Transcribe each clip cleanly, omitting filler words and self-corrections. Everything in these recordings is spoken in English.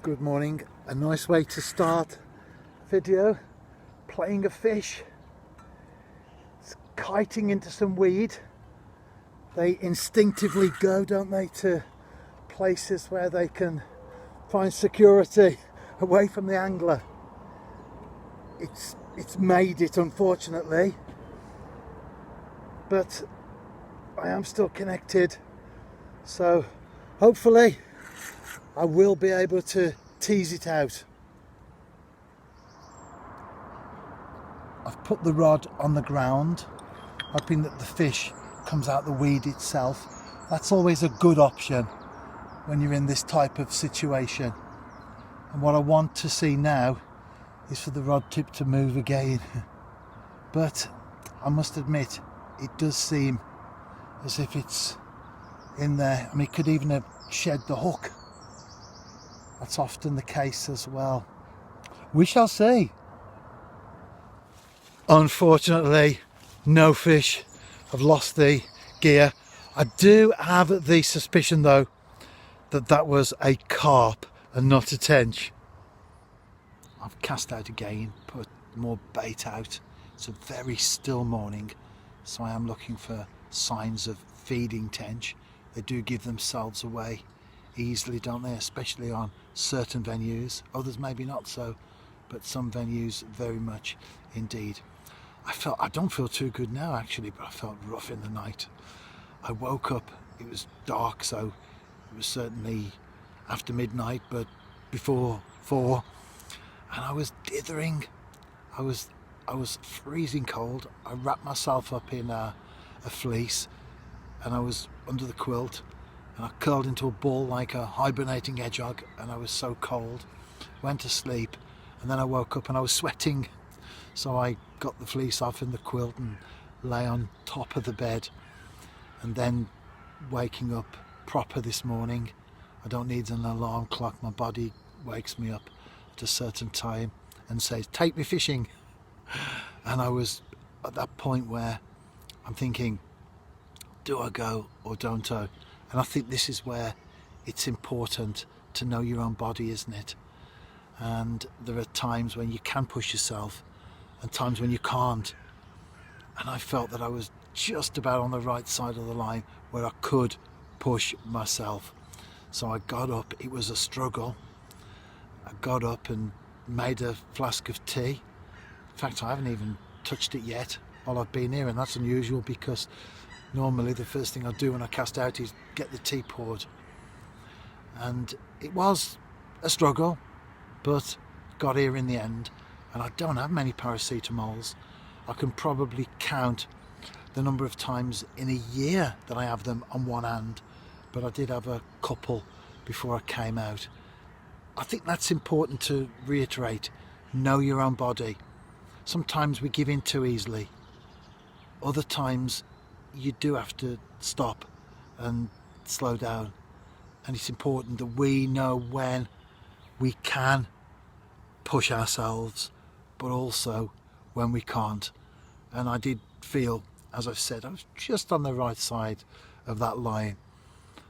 Good morning. A nice way to start video, playing a fish. It's kiting into some weed. They instinctively go, don't they, to places where they can find security away from the angler. It's made it, unfortunately, but I am still connected, so hopefully I will be able to tease it out. I've put the rod on the ground, hoping that the fish comes out the weed itself. That's always a good option when you're in this type of situation. And what I want to see now is for the rod tip to move again. But I must admit, it does seem as if it's in there. I mean, it could even have shed the hook. That's often the case as well. We shall see. Unfortunately, no fish. I've lost the gear. I do have the suspicion though that that was a carp and not a tench. I've cast out again, put more bait out. It's a very still morning, so I am looking for signs of feeding tench. They do give themselves away easily, don't they, especially on certain venues. Others maybe not so, but some venues very much indeed. I don't feel too good now actually, but I felt rough in the night. I woke up, it was dark, so it was certainly after midnight, but before 4, and I was dithering. I was freezing cold. I wrapped myself up in a fleece, and I was under the quilt, and I curled into a ball like a hibernating hedgehog, and I was so cold. Went to sleep, and then I woke up and I was sweating, so I got the fleece off in the quilt and lay on top of the bed. And then waking up proper this morning, I don't need an alarm clock. My body wakes me up at a certain time and says, take me fishing. And I was at that point where I'm thinking, do I go or don't I? And I think this is where it's important to know your own body, isn't it? And there are times when you can push yourself and times when you can't. And I felt that I was just about on the right side of the line where I could push myself. So I got up. It was a struggle. I got up and made a flask of tea. In fact, I haven't even touched it yet while I've been here, and that's unusual because normally the first thing I do when I cast out is get the tea poured. And it was a struggle, but got here in the end. And I don't have many paracetamols. I can probably count the number of times in a year that I have them on one hand, but I did have a couple before I came out. I think that's important to reiterate. Know your own body. Sometimes we give in too easily. Other times you do have to stop and slow down, and it's important that we know when we can push ourselves, but also when we can't. And I did feel, as I've said, I was just on the right side of that line.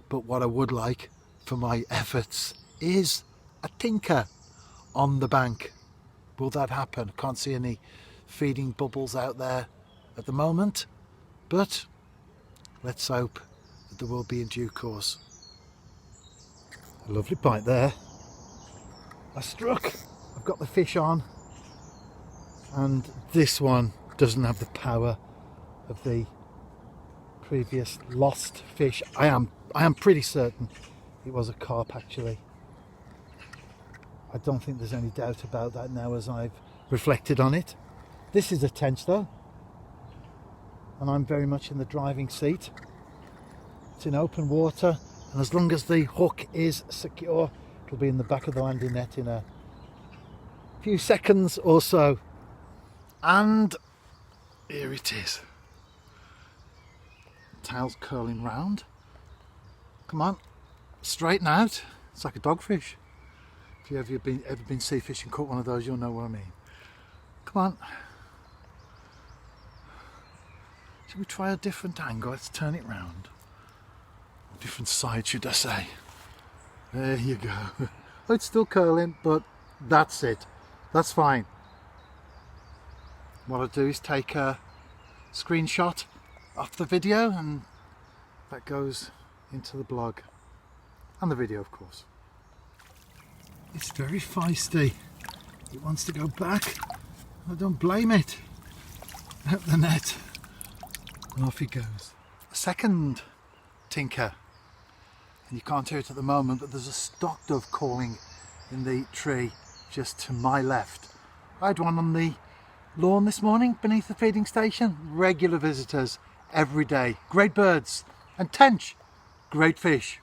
But what I would like for my efforts is a tinker on the bank. Will that happen? I can't see any feeding bubbles out there at the moment, but let's hope that there will be in due course. A lovely bite there. I struck. I've got the fish on, and this one doesn't have the power of the previous lost fish. I am pretty certain it was a carp actually. I don't think there's any doubt about that now as I've reflected on it. This is a tench though, and I'm very much in the driving seat. It's in open water, and as long as the hook is secure, it'll be in the back of the landing net in a few seconds or so. And here it is. Tail's curling round. Come on, straighten out. It's like a dogfish. If you've ever been sea fishing, caught one of those, you'll know what I mean. Come on. Shall we try a different angle? Let's turn it round. Different side, should I say. There you go. Oh, it's still curling, but that's it. That's fine. What I'll do is take a screenshot of the video, and that goes into the blog and the video, of course. It's very feisty. It wants to go back. I don't blame it. Out the net, and off he goes. A second tinker, and you can't hear it at the moment, but there's a stock dove calling in the tree just to my left. I had one on the lawn this morning beneath the feeding station. Regular visitors every day. Great birds, and tench, great fish.